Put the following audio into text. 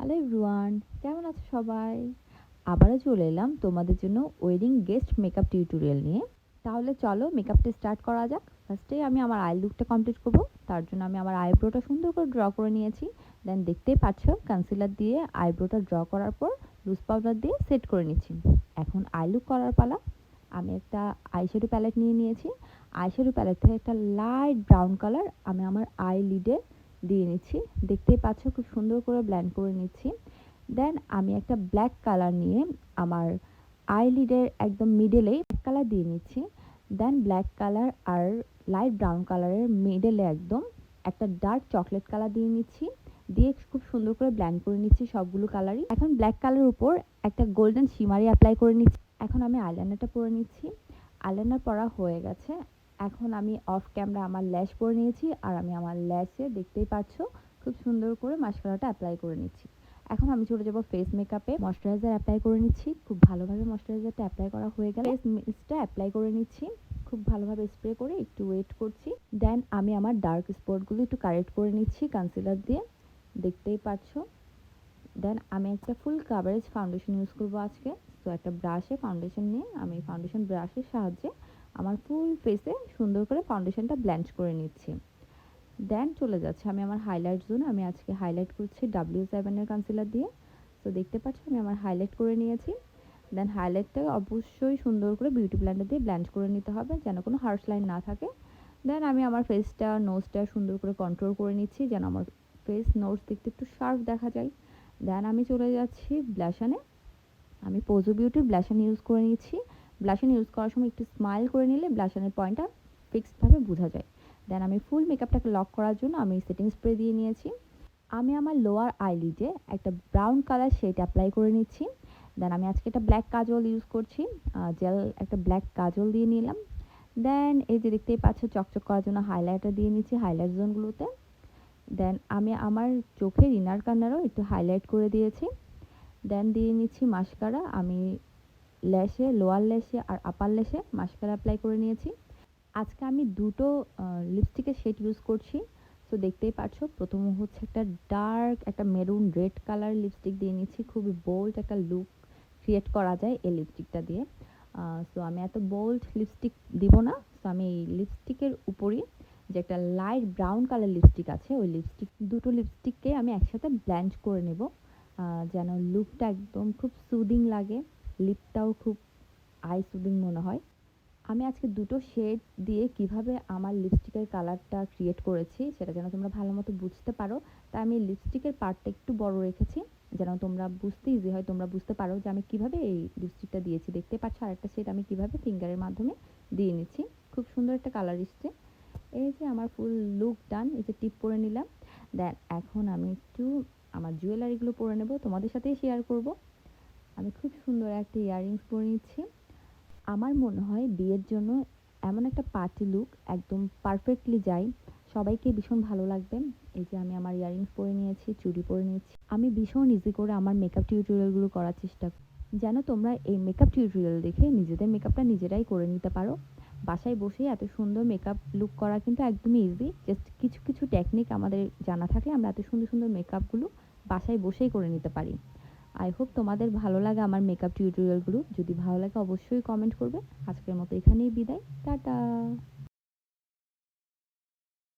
Hello everyone, কেমন আছো সবাই? আবারও চলে এলাম তোমাদের জন্য ওয়েডিং গেস্ট মেকআপ টিউটোরিয়াল নিয়ে। তাহলে চলো মেকআপটা স্টার্ট করা যাক। ফার্স্টেই আমি আমার আই লুকটা কমপ্লিট করব। তার জন্য আমি আমার আইব্রোটা সুন্দর করে ড্র করে নিয়েছি। দেন দেখতেই পাচ্ছ কনসিলার দিয়ে আইব্রোটা ড্র করার পর লুজ পাউডার দিয়ে সেট করে নিচ্ছি। এখন আই লুক করার পালা। আমি একটা আইশ্যাডো প্যালেট নিয়ে নিয়েছি। আইশ্যাডো প্যালেট থেকে একটা লাইট ব্রাউন কালার আমি আমার আই লিডে দিয়ে নিচ্ছি। দেখতেই পাচ্ছ খুব সুন্দর করে ব্লেন্ড করে নিচ্ছি। দেন আমি একটা ব্ল্যাক কালার নিয়ে আমার আইলিডের একদম মিডলেই কালার দিয়ে নিচ্ছি। দেন ব্ল্যাক কালার আর লাইট ব্রাউন কালারের মিডলে একদম একটা ডার্ক চকলেট কালার দিয়ে নিচ্ছি। দিয়ে খুব সুন্দর করে ব্লেন্ড করে নিচ্ছি সবগুলো কালারই। এখন ব্ল্যাক কালার উপর একটা গোল্ডেন শিমারি অ্যাপ্লাই করে নিচ্ছি। এখন আমি আইলাইনারটা পরে নিচ্ছি। আইলাইনার পরা হয়ে গেছে। এখন আমি অফ ক্যামেরা আমার ল্যাশ পরে নিয়েছি আর আমি আমার ল্যাশে দেখতেই পাচ্ছ খুব সুন্দর করে মাস্কারাটা অ্যাপ্লাই করে নিচ্ছি। এখন আমি চলে যাব ফেস মেকআপে। ময়শ্চারাইজার অ্যাপ্লাই করে নিচ্ছি। খুব ভালোভাবে ময়শ্চারাইজারটা অ্যাপ্লাই করা হয়ে গেলে ফেস মিস্টটা অ্যাপ্লাই করে নিচ্ছি। খুব ভালোভাবে স্প্রে করে একটু ওয়েট করছি। দেন আমি আমার ডার্ক স্পটগুলো একটু কারেক্ট করে নিচ্ছি কনসিলার দিয়ে, দেখতেই পাচ্ছ। দেন আমি একটা ফুল কাভারেজ ফাউন্ডেশন ইউজ করবো আজকে। তো একটা ব্রাশে ফাউন্ডেশন নিয়ে আমি ফাউন্ডেশন ব্রাশের সাহায্যে আমার ফুল ফেসে সুন্দর করে ফাউন্ডেশনটা ব্লেন্ড করে নিচ্ছি। দেন চলে যাচ্ছে আমি আমার হাইলাইট জোন। আমি আজকে হাইলাইট করছি W7 এর কনসিলার দিয়ে। তো দেখতে পাচ্ছ আমি আমার হাইলাইট করে নিয়েছি। দেন হাইলাইটটা অবশ্যই সুন্দর করে বিউটি ব্লেন্ডার দিয়ে ব্লেন্ড করে নিতে হবে যেন কোনো হার্শ লাইন না থাকে। দেন আমি আমার ফেসটা নোজটা সুন্দর করে কন্ট্রোল করে নিচ্ছি যেন আমার ফেস নোজ দেখতে একটু শার্প দেখা যায়। দেন আমি চলে যাচ্ছি ব্লাশানে। আমি পোজো বিউটির ব্লাশান ইউজ করে নিচ্ছি। ব্লাশান ইউজ করার সময় একটু স্মাইল করে নিলে ব্লাশানের পয়েন্টটা ফিক্সডভাবে বোঝা যায়। দেন আমি ফুল মেকআপটাকে লক করার জন্য আমি সেটিং স্প্রে দিয়ে নিয়েছি। আমি আমার লোয়ার আইলিডে একটা ব্রাউন কালার শেড অ্যাপ্লাই করে নিচ্ছি। দেন আমি আজকে একটা ব্ল্যাক কাজল ইউজ করছি। জেল একটা ব্ল্যাক কাজল দিয়ে নিলাম। দেন এই যে দেখতেই পাচ্ছ চকচক করার জন্য হাইলাইটার দিয়ে নিচ্ছি হাইলাইট জোনগুলোতে। দেন আমি আমার চোখের ইনার কর্নারও একটু হাইলাইট করে দিয়েছি। দেন দিয়ে নিচ্ছি মাস্কারা। আমি ল্যাশে, লোয়ার ল্যাশে আর আপার ল্যাশে মাস্কারা অ্যাপ্লাই করে নিয়েছি। আজকে আমি দুটো লিপস্টিকের শেড ইউজ করছি। তো দেখতেই পাচ্ছ প্রথম হচ্ছে একটা ডার্ক একটা মেরুন রেড কালার লিপস্টিক দিয়ে নিচ্ছি। খুবই বোল্ড একটা লুক ক্রিয়েট করা যায় এই লিপস্টিকটা দিয়ে। সো আমি এত বোল্ড লিপস্টিক দিব না। সো আমি এই লিপস্টিকের উপরই যে একটা লাইট ব্রাউন কালার লিপস্টিক আছে ওই দুটো লিপস্টিককে আমি একসাথে ব্লেন্ড করে নেব যেন লুকটা একদম খুব সুদিং লাগে, লিপটাও খুব আই সুদিং মনে হয়। আমি আজকে দুটো শেড দিয়ে কিভাবে আমার লিপস্টিকের কালারটা ক্রিয়েট করেছি সেটা যেন তোমরা ভালো মতো বুঝতে পারো, তাই আমি লিপস্টিকের পার্টটা একটু বড় রেখেছি যেন তোমরা বুঝতে ইজি হয়, তোমরা বুঝতে পারো যে আমি কিভাবে এই লিপস্টিকটা দিয়েছি। দেখতে পাচ্ছ আরেকটা শেড আমি কিভাবে ফিঙ্গারের মাধ্যমে দিয়ে নিচ্ছি। খুব সুন্দর একটা কালার এসছে। এই যে আমার ফুল লুক ডান। এই যে টিপ পরে নিলাম। দেন এখন আমি একটু আমার জুয়েলারিগুলো পরে নেব, তোমাদের সাথেই শেয়ার করব। আমি খুব সুন্দর একটা ইয়াররিংস পরে নিচ্ছি। আমার মনে হয় বিয়ের জন্য এমন একটা পার্টি লুক একদম পারফেক্টলি যায়, সবাইকে ভীষণ ভালো লাগবে। এই যে আমি আমার ইয়াররিংস পরে নিয়েছি, চুড়ি পরে নিয়েছি। আমি ভীষণ ইজি করে আমার মেকআপ টিউটোরিয়ালগুলো করার চেষ্টা করি যেন তোমরা এই মেকআপ টিউটোরিয়াল দেখে নিজেদের মেকআপটা নিজেরাই করে নিতে পারো। বাসায় বসেই এত সুন্দর মেকআপ লুক করা কিন্তু একদমই ইজি। জাস্ট কিছু কিছু টেকনিক আমাদের জানা থাকলে আমরা এত সুন্দর সুন্দর মেকআপগুলো বাসায় বসেই করে নিতে পারি। আই হোপ তোমাদের ভালো লাগে আমার মেকআপ টিউটোরিয়ালগুলো। যদি ভালো লাগে অবশ্যই কমেন্ট করবে। আজকের মতো এখানেই বিদায়, টাটা।